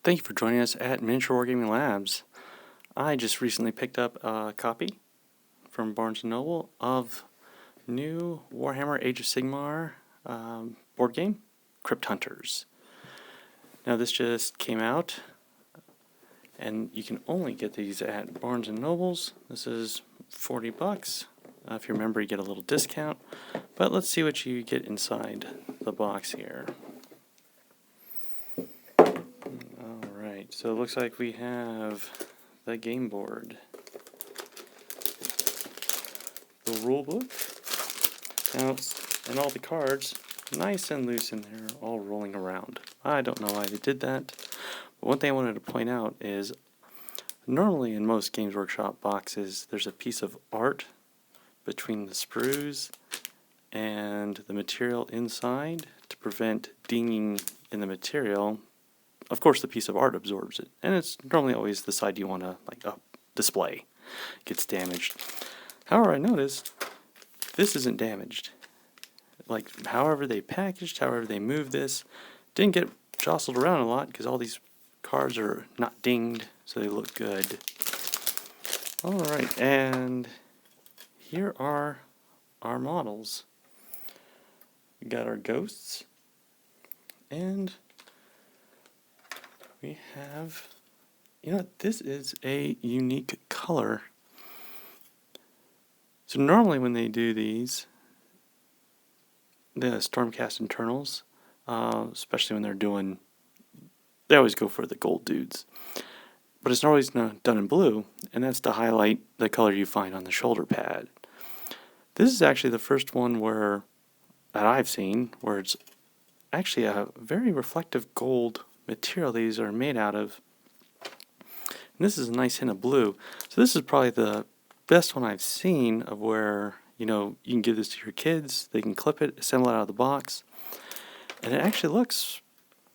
Thank you for joining us at Miniature Wargaming Labs. I just recently picked up a copy from Barnes & Noble of new Warhammer Age of Sigmar board game, Crypthunters. Now this just came out, and you can only get these at Barnes & Noble's. This is $40. If you remember, you get a little discount. But let's see what you get inside the box here. Alright, so it looks like we have the game board, the rule book, and all the cards nice and loose in there, all rolling around. I don't know why they did that, but one thing I wanted to point out is normally in most Games Workshop boxes there's a piece of art between the sprues and the material inside to prevent dinging in the material. Of course, the piece of art absorbs it, and it's normally always the side you want to display gets damaged. However, I noticed this isn't damaged. Like, however they packaged, however they moved this, didn't get jostled around a lot because all these cards are not dinged, so they look good. Alright, and here are our models. We got our ghosts, and we have, this is a unique color. So normally when they do these, the Stormcast internals, especially when they always go for the gold dudes. But it's always done in blue, and that's to highlight the color you find on the shoulder pad. This is actually the first one that I've seen where it's actually a very reflective gold material these are made out of. And this is a nice hint of blue. So this is probably the best one I've seen of where, you can give this to your kids, they can clip it, assemble it out of the box, and it actually looks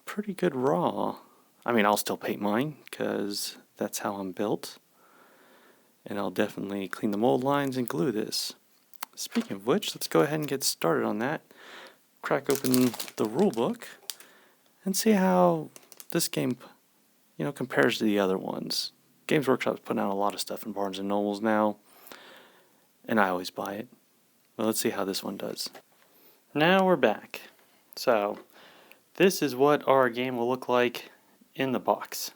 pretty good raw. I mean, I'll still paint mine because that's how I'm built, and I'll definitely clean the mold lines and glue this. Speaking of which, let's go ahead and get started on that. Crack open the rule book and see how this game, compares to the other ones. Games Workshop's putting out a lot of stuff in Barnes & Noble's now, and I always buy it. But let's see how this one does. Now we're back. So, this is what our game will look like in the box.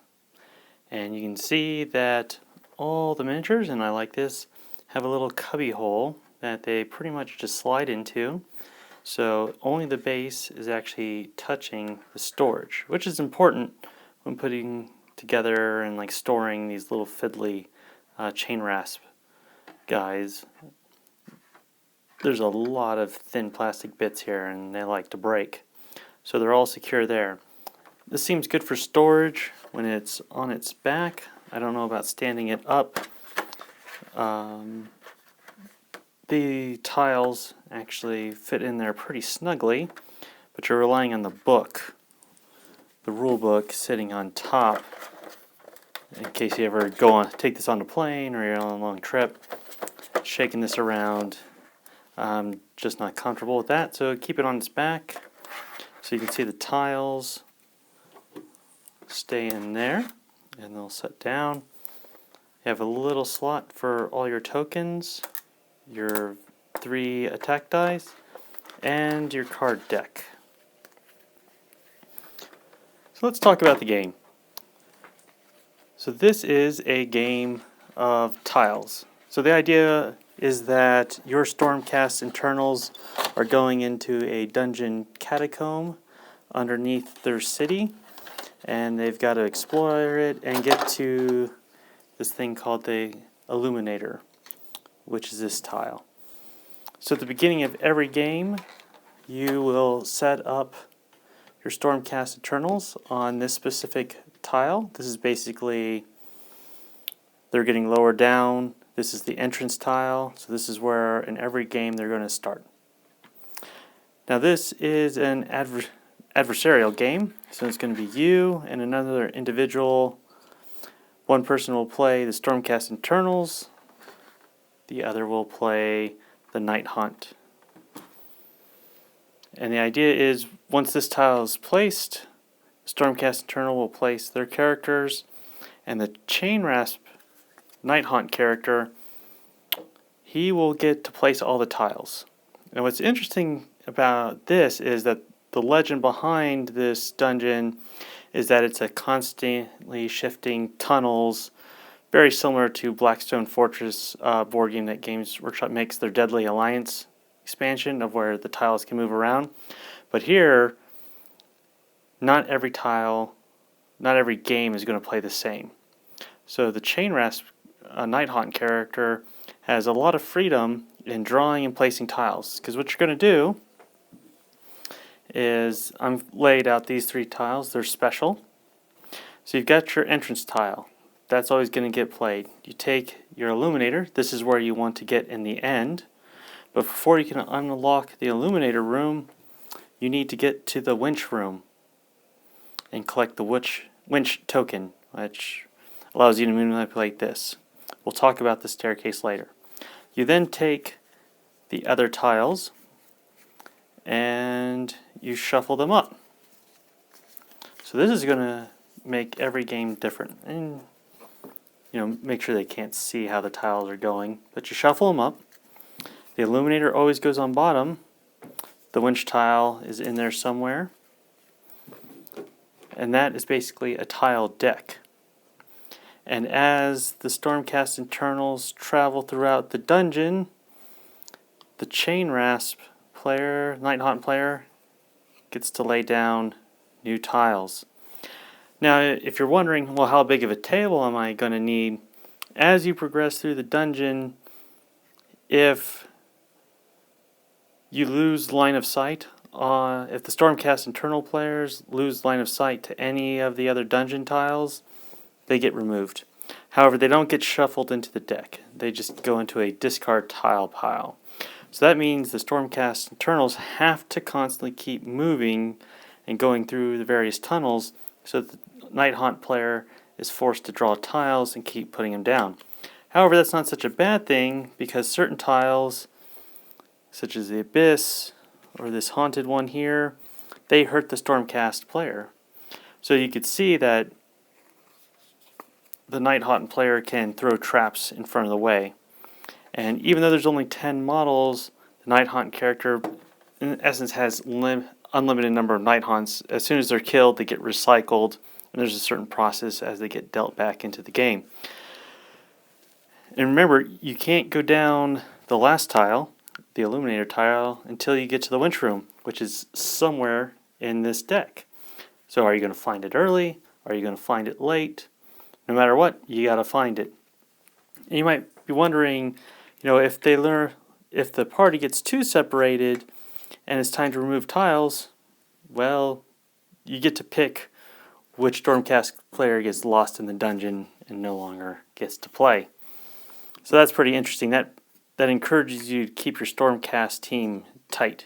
And you can see that all the miniatures, and I like this, have a little cubby hole that they pretty much just slide into. So only the base is actually touching the storage, which is important when putting together and storing these little fiddly chain rasp guys. There's a lot of thin plastic bits here and they like to break. So they're all secure there. This seems good for storage when it's on its back. I don't know about standing it up. The tiles actually fit in there pretty snugly, but you're relying on the book, the rule book, sitting on top in case you ever take this on a plane or you're on a long trip. Shaking this around, I'm just not comfortable with that, so keep it on its back so you can see the tiles stay in there and they'll set down. You have a little slot for all your tokens, your 3 attack dice, and your card deck. So let's talk about the game. So this is a game of tiles. So the idea is that your Stormcast internals are going into a dungeon catacomb underneath their city, and they've got to explore it and get to this thing called the Illuminator, which is this tile. So at the beginning of every game, you will set up your Stormcast Eternals on this specific tile. This is basically, they're getting lower down. This is the entrance tile, so this is where in every game they're going to start. Now this is an adversarial game, so it's going to be you and another individual. One person will play the Stormcast Internals, the other will play the Night Hunt. And the idea is, once this tile is placed, Stormcast Eternal will place their characters, and the Chain Rasp Nighthaunt character, he will get to place all the tiles. And what's interesting about this is that the legend behind this dungeon is that it's a constantly shifting tunnels, very similar to Blackstone Fortress board game that Games Workshop makes their Deadly Alliance expansion, of where the tiles can move around. But here, not every tile, not every game is going to play the same. So the Chain Rasp Nighthaunt character has a lot of freedom in drawing and placing tiles, because what you're going to do is, I've laid out these 3 tiles. They're special. So you've got your entrance tile. That's always going to get played. You take your illuminator. This is where you want to get in the end. But before you can unlock the illuminator room, you need to get to the winch room and collect the winch token, which allows you to manipulate this. We'll talk about the staircase later. You then take the other tiles and you shuffle them up. So this is going to make every game different, and make sure they can't see how the tiles are going, but you shuffle them up. The illuminator always goes on bottom. The winch tile is in there somewhere, and that is basically a tile deck. And as the Stormcast Internals travel throughout the dungeon, the Chain Rasp player, Nighthaunt player, gets to lay down new tiles. Now, if you're wondering, well, how big of a table am I going to need? As you progress through the dungeon, if you lose line of sight, if the Stormcast Internal players lose line of sight to any of the other dungeon tiles, they get removed. However, they don't get shuffled into the deck. They just go into a discard tile pile. So that means the Stormcast Internals have to constantly keep moving and going through the various tunnels, so that the Nighthaunt player is forced to draw tiles and keep putting them down. However, that's not such a bad thing, because certain tiles, such as the Abyss or this haunted one here, they hurt the Stormcast player. So you could see that the Nighthaunt player can throw traps in front of the way. And even though there's only 10 models, the Nighthaunt character in essence has unlimited number of Nighthaunts. As soon as they're killed, they get recycled, and there's a certain process as they get dealt back into the game. And remember, you can't go down the last tile, the illuminator tile, until you get to the winch room, which is somewhere in this deck. So are you going to find it early? Are you going to find it late? No matter what, you got to find it. And you might be wondering, if the party gets too separated and it's time to remove tiles, well, you get to pick which Stormcast player gets lost in the dungeon and no longer gets to play. So that's pretty interesting. That encourages you to keep your Stormcast team tight.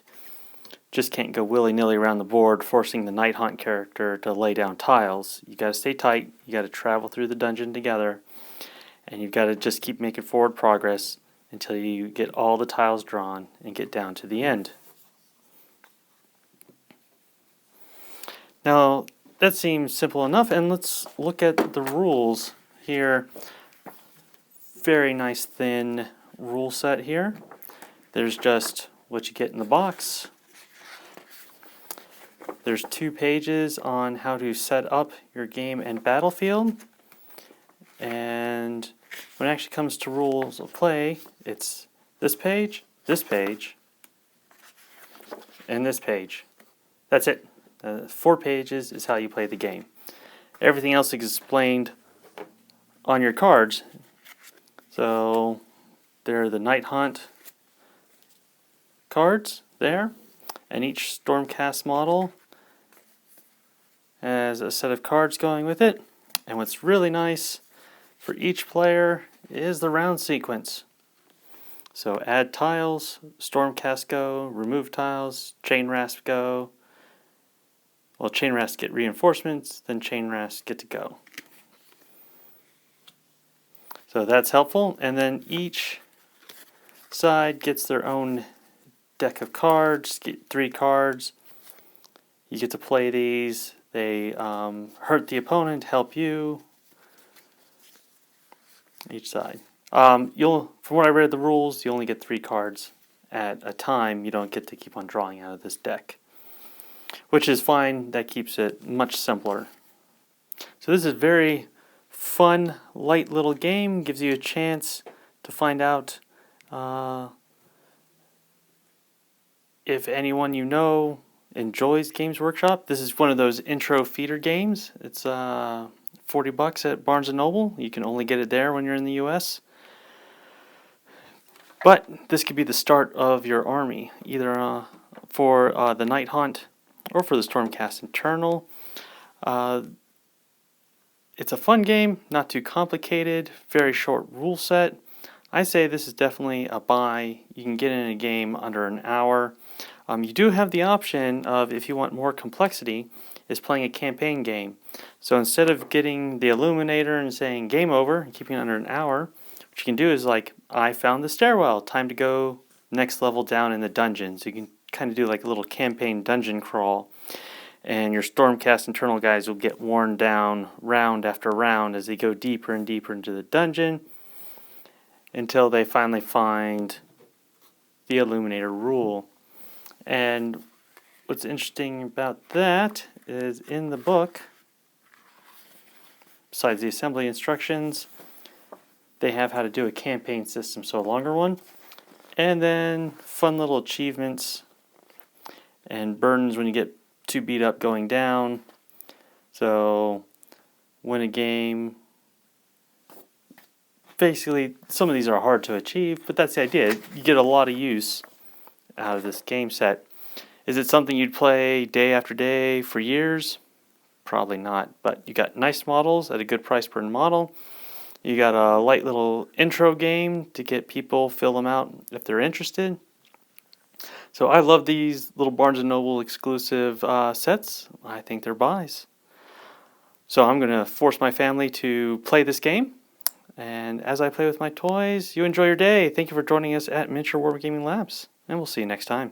Just can't go willy-nilly around the board forcing the Nighthaunt character to lay down tiles. You got to stay tight, you got to travel through the dungeon together, and you've got to just keep making forward progress until you get all the tiles drawn and get down to the end. Now, that seems simple enough, and let's look at the rules here. Very nice thin rule set here. There's just what you get in the box. There's 2 pages on how to set up your game and battlefield. And when it actually comes to rules of play, it's this page, and this page. That's it. 4 pages is how you play the game. Everything else is explained on your cards. So there are the Nighthaunt cards there, and each Stormcast model has a set of cards going with it. And what's really nice for each player is the round sequence. So add tiles, Stormcast go, remove tiles, Chain Rasp go. Well, Chain Rasp get reinforcements, then Chain Rasp get to go. So that's helpful. And then each side gets their own deck of cards, get 3 cards. You get to play these. They hurt the opponent, help you, each side. From what I read the rules, you only get 3 cards at a time. You don't get to keep on drawing out of this deck, which is fine. That keeps it much simpler. So this is a very fun, light little game. Gives you a chance to find out if anyone you know enjoys Games Workshop. This is one of those intro feeder games. It's $40 at Barnes & Noble. You can only get it there when you're in the US. But this could be the start of your army, either for the Night Hunt or for the Stormcast Internal. It's a fun game, not too complicated, very short rule set. I say this is definitely a buy. You can get in a game under an hour. You do have the option of, if you want more complexity, is playing a campaign game. So instead of getting the Illuminator and saying game over and keeping it under an hour, what you can do is like, I found the stairwell, time to go next level down in the dungeon. So you can kind of do like a little campaign dungeon crawl. And your Stormcast Internal guys will get worn down round after round as they go deeper and deeper into the dungeon until they finally find the Illuminator rule. And what's interesting about that is in the book, besides the assembly instructions, they have how to do a campaign system, so a longer one, and then fun little achievements and burdens when you get too beat up going down. So win a game. Basically, some of these are hard to achieve, but that's the idea. You get a lot of use out of this game set. Is it something you'd play day after day for years? Probably not, but you got nice models at a good price per model. You got a light little intro game to get people, fill them out if they're interested. So I love these little Barnes & Noble exclusive sets. I think they're buys. So I'm going to force my family to play this game. And as I play with my toys, you enjoy your day. Thank you for joining us at Miniature Wargaming Labs. And we'll see you next time.